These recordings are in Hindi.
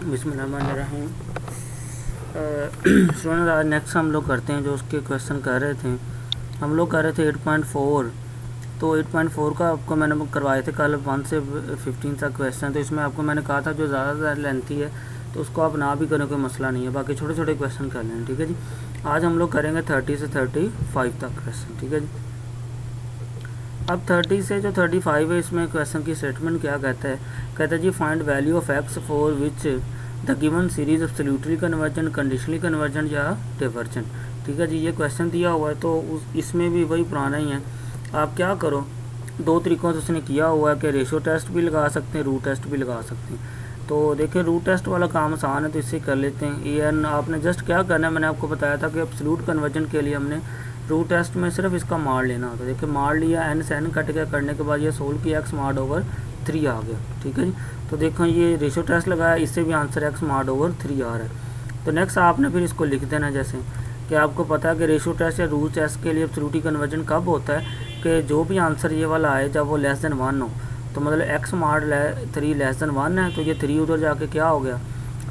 बिस्मिल्लाहिर्रहमानिर्रहीम। स्टूडेंट, आज नेक्स्ट हम लोग करते हैं जो उसके क्वेश्चन कर रहे थे। हम लोग कर रहे थे 8.4। तो 8.4 का आपको मैंने करवाए थे कल 1 से 15 तक क्वेश्चन। तो इसमें आपको मैंने कहा था जो ज़्यादा लेंथी है तो उसको आप ना भी करें, कोई मसला नहीं है, बाकी छोटे छोटे क्वेश्चन कर लें। ठीक है जी। आज हम लोग करेंगे 30 से 35 तक क्वेश्चन। ठीक है जी। अब 30 से जो 35 है, इसमें क्वेश्चन की स्टेटमेंट क्या कहता है जी find value of x for which the given series absolutely convergent, conditionally convergent या डिवर्जेंट। ठीक है जी। ये क्वेश्चन दिया हुआ है तो इसमें भी वही पुराना ही है। आप क्या करो, दो तरीक़ों से उसने किया हुआ है कि रेशो टेस्ट भी लगा सकते हैं, रूट टेस्ट भी लगा सकते हैं। तो देखिए रूट टेस्ट वाला काम आसान है तो इससे कर लेते हैं। एन आपने जस्ट क्या करना है, मैंने आपको बताया था कि एब्सोल्यूट कन्वर्जन के लिए हमने रूट टेस्ट में सिर्फ इसका मार लेना होता है। देखिए मार लिया, एन से एन कट गया, करने के बाद ये सोल्व किया, एक्स मार्ड ओवर 3 आ गया। ठीक है जी। तो देखो ये रेशो टेस्ट लगाया, इससे भी आंसर एक्स मार्ड ओवर 3 आ रहा है। तो नेक्स्ट आपने फिर इसको लिख देना, जैसे कि आपको पता है कि रेशो टेस्ट या रूट टेस्ट के लिए एब्सोल्यूट कन्वर्जन कब होता है कि जो भी आंसर ये वाला आए जब वो लेस देन 1 हो। तो मतलब एक्स मार्ड 3 लेस देन 1 है, तो ये 3 उधर जाके क्या हो गया,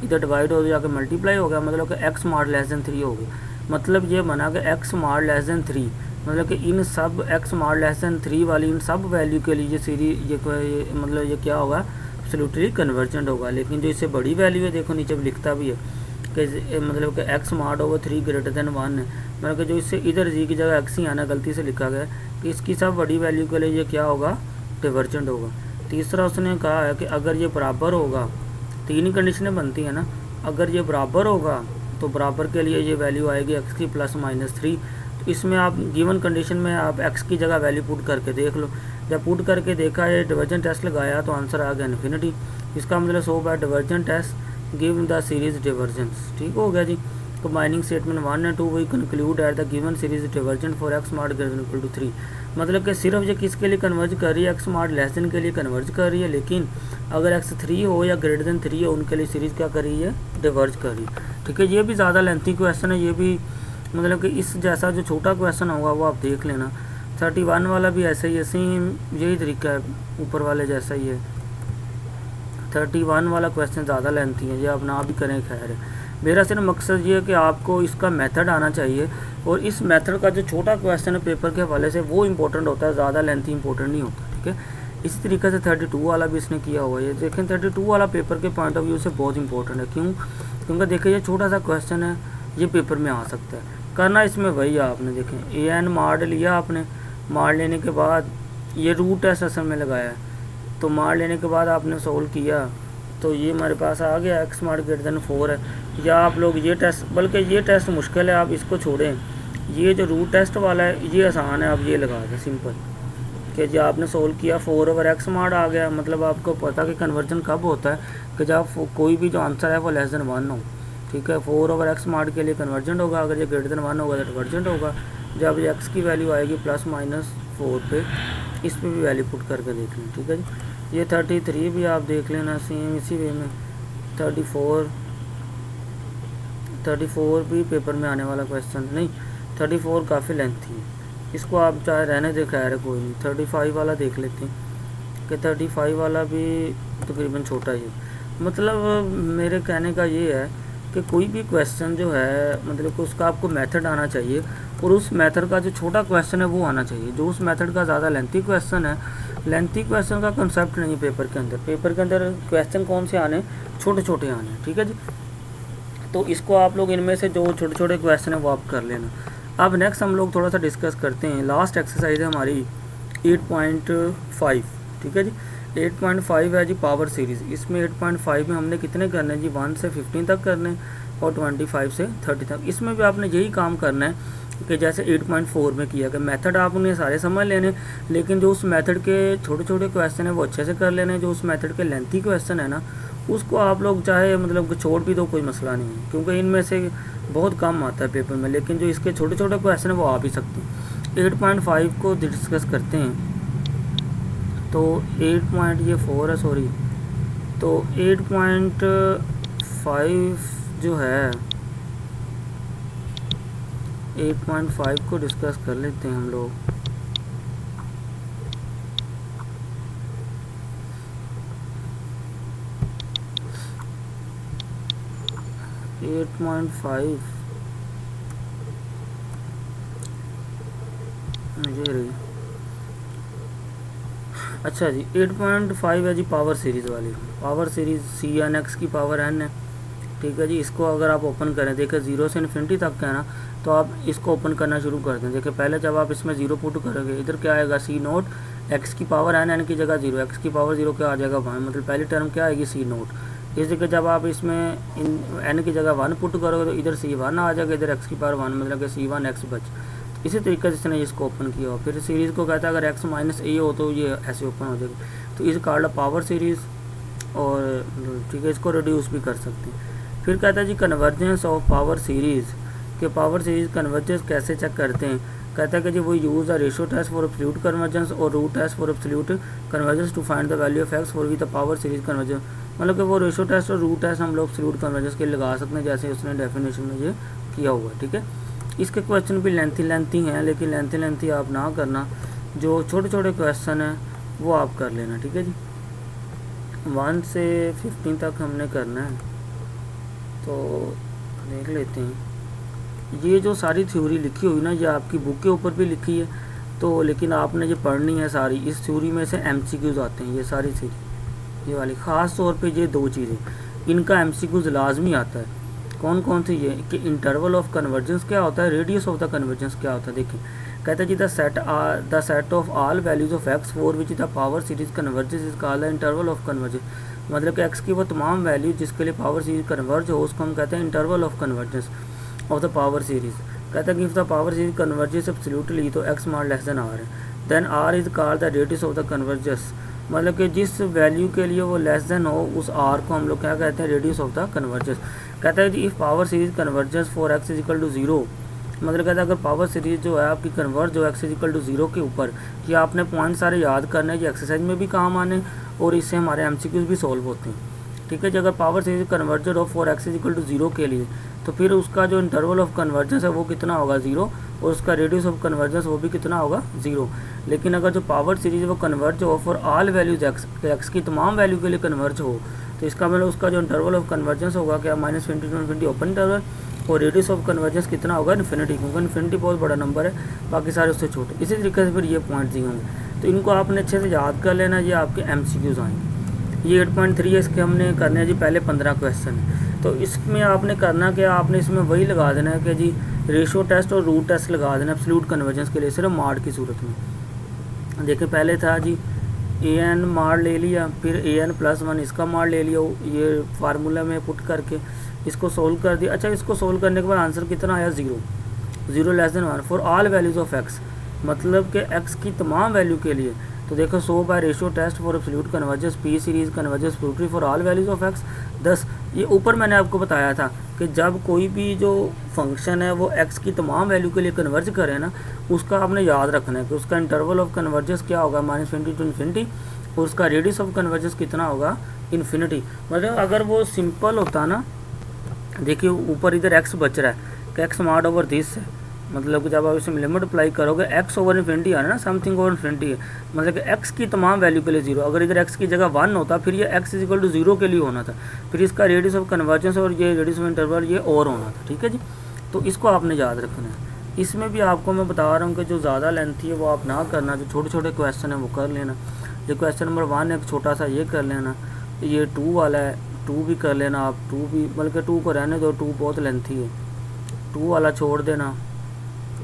इधर डिवाइड हो जाके मल्टीप्लाई हो गया, मतलब कि एक्स मार्ड लेस देन 3 हो गया। मतलब ये बना कि एक्स मार्ड लेस देन 3, मतलब कि इन सब एक्स मार्ड लेस देन 3 वाली इन सब वैल्यू के लिए ये सीरीज ये मतलब ये क्या होगा, एब्सोल्यूटली कन्वर्जेंट होगा। लेकिन जो इससे बड़ी वैल्यू है, देखो नीचे लिखता भी है कि मतलब कि एक्स मार्ड ओवर 3 ग्रेटर देन 1 है, मतलब कि जो इससे इधर जी की जगह एक्स ही आना, गलती से लिखा गया कि इसकी सब बड़ी वैल्यू के लिए ये क्या होगा, डिवर्जेंट होगा। तीसरा उसने कहा है कि अगर ये बराबर होगा, तीन ही कंडीशनें बनती हैं ना, अगर ये बराबर होगा तो बराबर के लिए ये वैल्यू आएगी एक्स की प्लस माइनस 3। तो इसमें आप गिवन कंडीशन में आप एक्स की जगह वैल्यू पुट करके देख लो। जब पुट करके देखा, ये डिवर्जन टेस्ट लगाया तो आंसर आ गया इन्फिनिटी। इसका मतलब so by divergence test give the series divergence. ठीक हो गया जी। Combining statement 1 and 2 we conclude at the given series divergent for x mod greater than equal to 3। मतलब कि सिर्फ ये किसके लिए कन्वर्ज कर रही है, एक्स मार्ड लेस देन के लिए कन्वर्ज कर रही है, लेकिन अगर एक्स 3 हो या ग्रेटर देन 3 हो उनके लिए सीरीज़ क्या कर रही है, डिवर्ज कर रही है। ठीक है। ये भी ज़्यादा लेंथी क्वेश्चन है, ये भी मतलब कि इस जैसा जो छोटा क्वेश्चन होगा वो आप देख लेना। 31 वाला भी ऐसा ही है, सेम यही तरीका है, ऊपर वाले जैसा ही है। 31 वाला क्वेश्चन ज़्यादा लेंथी है, ये आप ना भी करें, खैर है। मेरा सिर्फ मकसद ये है कि आपको इसका मेथड आना चाहिए, और इस मेथड का जो छोटा क्वेश्चन है पेपर के हवाले से वो इंपॉर्टेंट होता है, ज़्यादा लेंथी इंपॉर्टेंट नहीं होता। ठीक है। इसी तरीके से 32 वाला भी इसने किया हुआ है। देखें 32 वाला पेपर के पॉइंट ऑफ व्यू से बहुत इंपॉर्टेंट है। क्यों? क्योंकि देखिए ये छोटा सा क्वेश्चन है, ये पेपर में आ सकता है। करना इसमें वही है, आपने देखें ए एन मार लिया, आपने मार लेने के बाद ये रूट टेस्ट असल में लगाया है, तो मार लेने के बाद आपने सोल्व किया तो ये हमारे पास आ गया एक्स मार्ड ग्रेटर देन 4 है। या आप लोग ये टेस्ट, बल्कि ये टेस्ट मुश्किल है, आप इसको छोड़ें, ये जो रूट टेस्ट वाला है ये आसान है, आप ये लगा दें सिंपल कि जब आपने सोल्व किया 4 ओवर एक्स मार्ड आ गया। मतलब आपको पता कि कन्वर्जन कब होता है कि जब कोई भी जो आंसर है वो लेस देन 1 हो। ठीक है। 4 ओवर एक्स मार्ड के लिए कन्वर्जेंट होगा, अगर ये ग्रेटर देन 1 होगा तो डिवर्जेंट होगा। जब ये एक्स की वैल्यू आएगी प्लस माइनस 4 पे, इस पर भी वैल्यू पुट करके देख लें। ठीक है जी। ये 33 भी आप देख लेना सेम इसी वे में। 34 भी पेपर में आने वाला क्वेश्चन नहीं, 34 काफ़ी लेंथी है, इसको आप चाहे रहने दे, खैर है कोई नहीं। 35 वाला देख लेते हैं कि 35 वाला भी तकरीबन छोटा ही है। मतलब मेरे कहने का ये है कि कोई भी क्वेश्चन जो है, मतलब कि उसका आपको मेथड आना चाहिए, और उस मेथड का जो छोटा क्वेश्चन है वो आना चाहिए। जो उस मेथड का ज़्यादा लेंथी क्वेश्चन है, लेंथी क्वेश्चन का कंसेप्ट नहीं है पेपर के अंदर। पेपर के अंदर क्वेश्चन कौन से आने, छोटे छोटे आने। ठीक है जी। तो इसको आप लोग इनमें से जो छोटे छोटे क्वेश्चन है वो आप कर लेना। अब नेक्स्ट हम लोग थोड़ा सा डिस्कस करते हैं। लास्ट एक्सरसाइज है हमारी 8.5। ठीक है जी। 8.5 है जी पावर सीरीज़। इसमें 8.5 में हमने कितने करने हैं जी, 1 से 15 तक करने हैं और 25 से 30 तक। इसमें भी आपने यही काम करना है कि जैसे 8.4 में किया कि मेथड आप उन्हें सारे समझ लेने, लेकिन जो उस मेथड के छोटे छोटे क्वेश्चन है वो अच्छे से कर लेने। जो उस मेथड के लेंथी क्वेश्चन है ना, उसको आप लोग चाहे मतलब छोड़ भी दो, कोई मसला नहीं है, क्योंकि इनमें से बहुत कम आता है पेपर में, लेकिन जो इसके छोटे छोटे क्वेश्चन है वो आ भी सकते हैं। 8.5 को डिस्कस करते हैं। तो 8.4 है, सॉरी, तो 8.5 जो है, 8.5 को डिस्कस कर लेते हैं हम लोग। 8.5 ये रही। अच्छा जी 8.5 है जी पावर सीरीज़ वाली। Power series C n x की पावर एन है, ठीक है जी। इसको अगर आप ओपन करें, देखिए 0 से इन्फिनिटी तक का है ना, तो आप इसको ओपन करना शुरू कर दें। देखिए पहले जब आप इसमें 0 पुट करोगे, इधर क्या आएगा सी नोट एक्स की पावर एन, एन की जगह 0, एक्स की पावर 0 क्या आ जाएगा 1, मतलब पहली टर्म क्या आएगी सी नोट। इस जगह जब आप इसमें एन की जगह 1 पुट करोगे तो इधर सी 1 आ जाएगा, इधर एक्स की पावर 1, मतलब कि सी 1 एक्स बच। इसी तरीके से इसने इसको ओपन किया। फिर सीरीज़ को कहता है अगर एक्स माइनस ए हो तो ये ऐसे ओपन हो जाएगी, तो इस कार्ड पावर सीरीज़। और ठीक है, इसको रिड्यूस भी कर सकते हैं। फिर कहता है जी कन्वर्जेंस ऑफ पावर सीरीज़, कि पावर सीरीज़ कन्वर्जेंस कैसे चेक करते हैं। कहता है कि जी वो use the ratio test for absolute convergence और root test for absolute convergence to find the value of x for with the power series convergence. मतलब कि वो रेशियो टेस्ट और रूट टेस्ट हम लोग एब्सोल्यूट कन्वर्जेंस के लगा सकते हैं, जैसे उसने डेफिनेशन में ये किया हुआ है, ठीक है। इसके क्वेश्चन भी लेंथी हैं, लेकिन लेंथी आप ना करना, जो छोटे छोटे क्वेश्चन हैं वो आप कर लेना, ठीक है जी। 1 से 15 तक हमने करना है, तो देख लेते हैं। ये जो सारी थ्योरी लिखी हुई ना, ये आपकी बुक के ऊपर भी लिखी है, तो लेकिन आपने ये पढ़नी है सारी। इस थ्योरी में से MCQs आते हैं, ये सारी थ्योरी, ये वाली ख़ास तौर पे ये 2 चीज़ें, इनका MCQs लाजमी आता है। कौन कौन सी ये कि इंटरवल ऑफ कन्वर्जेंस क्या होता है, रेडियस ऑफ द कन्वर्जेंस क्या होता है। देखिए कहता है जी the set of all values of x for which the power series convergence is called the interval of convergence. मतलब कि एक्स की वो तमाम वैल्यू जिसके लिए पावर सीरीज कन्वर्ज हो, उसको हम कहते हैं interval of convergence of the power series. कहता है कि if the power series convergence absolutely, तो x small less than r है, then r is called the radius of the convergence. मतलब कि जिस वैल्यू के लिए वो लेस देन हो, उस आर को हम लोग क्या कहते हैं, रेडियस ऑफ द कन्वर्जेंस। कहता है कि if power series convergence for x is equal to 0, मतलब कहता है अगर पावर सीरीज जो है आपकी कन्वर्ज हो एक्स इज इक्वल टू 0 के ऊपर, कि आपने पॉइंट सारे याद करने हैं, ये एक्सरसाइज में भी काम आने और इससे हमारे MCQs भी सॉल्व होते हैं, ठीक है जी। अगर पावर सीरीज कन्वर्जन हो for x is equal to 0 के लिए, तो फिर उसका जो इंटरवल ऑफ कन्वर्जेंस है वो कितना होगा 0, और उसका रेडियस ऑफ कन्वर्जेंस वो भी कितना होगा 0। लेकिन अगर जो पावर सीरीज है वो कन्वर्ज हो फॉर ऑल वैल्यूज एक्स की तमाम वैल्यू के लिए कन्वर्ज हो, तो इसका मतलब उसका जो इंटरवल ऑफ कन्वर्जेंस होगा क्या -20 to ∞ ओपन इंटरवल, और रेडियस ऑफ कन्वर्जेंस कितना होगा इन्फिनिटी, क्योंकि इन्फिनिटी बहुत बड़ा नंबर है, बाकी सारे उससे छोटे। इसी तरीके से फिर ये पॉइंट दिए होंगे, तो इनको आपने अच्छे से याद कर लेना, ये आपके MCQs आएंगे। ये 8.3 है, इसके हमने करने हैं जी पहले 15 क्वेश्चन। तो इसमें आपने करना क्या, आपने इसमें वही लगा देना है कि जी रेशियो टेस्ट और रूट टेस्ट लगा देना एब्सोल्यूट कन्वर्जेंस के लिए, सिर्फ मार्ड की सूरत में। देखिए पहले था जी an मार्ड ले लिया, फिर an+1 इसका मार्ड ले लिया, ये फार्मूला में पुट करके इसको सोल्व कर दिया। अच्छा, इसको सोल्व करने के बाद आंसर कितना आया 0 less than 1 for all values of x, मतलब कि एक्स की तमाम वैल्यू के लिए। तो देखो 100 by ratio test for absolute convergence p series convergence प्रूटरी for all values of x 10। ये ऊपर मैंने आपको बताया था कि जब कोई भी जो फंक्शन है वो एक्स की तमाम वैल्यू के लिए कन्वर्ज करे ना, उसका आपने याद रखना है कि उसका इंटरवल ऑफ कन्वर्जेंस क्या होगा -20 to ∞, और उसका रेडियस ऑफ कन्वर्जेंस कितना होगा इन्फिनिटी। मतलब अगर वो सिंपल होता ना, देखिए ऊपर इधर एक्स बच रहा है कि एक्स मार्ड ओवर दिस है, मतलब कि जब आप इसमें लिमिट अप्लाई करोगे एक्स ओवर इन्फिनिटी आ रहा है ना, समथिंग ओवर इन्फिनिटी है, मतलब कि एक्स की तमाम वैल्यू के लिए 0। अगर इधर एक्स की जगह 1 होता, फिर ये एक्स इज इक्वल टू 0 के लिए होना था, फिर इसका रेडियस ऑफ कन्वर्जेंस और ये रेडियस ऑफ इंटरवल ये और होना था, ठीक है जी। तो इसको आपने याद रखना है। इसमें भी आपको मैं बता रहा हूँ कि जो ज़्यादा लेंथी है वो आप ना करना, जो छोटे छोटे क्वेश्चन है वो कर लेना। ये क्वेश्चन नंबर 1 है, एक छोटा सा ये कर लेना, ये 2 वाला है, 2 भी कर लेना आप, 2 भी, बल्कि 2 को रहने दो, 2 बहुत लेंथी है, 2 वाला छोड़ देना।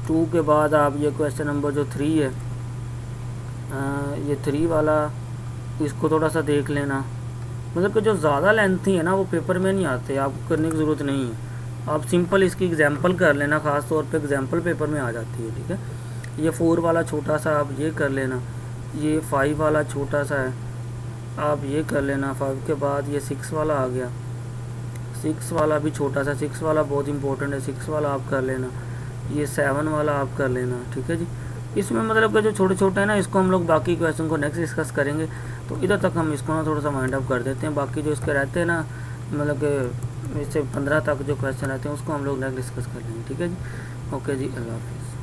2 के बाद आप ये क्वेश्चन नंबर जो 3 है, ये 3 वाला, इसको थोड़ा सा देख लेना। मतलब कि जो ज़्यादा लेंथी है ना वो पेपर में नहीं आते, आपको करने की ज़रूरत नहीं है, आप सिंपल इसकी एग्जांपल कर लेना, ख़ास तौर पे एग्जांपल पेपर में आ जाती है, ठीक है। ये 4 वाला छोटा सा आप ये कर लेना, ये 5 वाला छोटा सा है, आप ये कर लेना। 5 के बाद ये 6 वाला आ गया, 6 वाला भी छोटा सा, 6 वाला बहुत इंपॉर्टेंट है, 6 वाला आप कर लेना। ये 7 वाला आप कर लेना, ठीक है जी। इसमें मतलब कि जो छोटे छोटे हैं ना, इसको हम लोग बाकी क्वेश्चन को नेक्स्ट डिस्कस करेंगे, तो इधर तक हम इसको ना थोड़ा सा माइंड अप कर देते हैं। बाकी जो इसके रहते हैं ना, मतलब कि इससे 15 तक जो क्वेश्चन रहते हैं उसको हम लोग नेक्स्ट डिस्कस कर लेंगे, ठीक है जी। ओके जी, अल्लाह हाफिज़।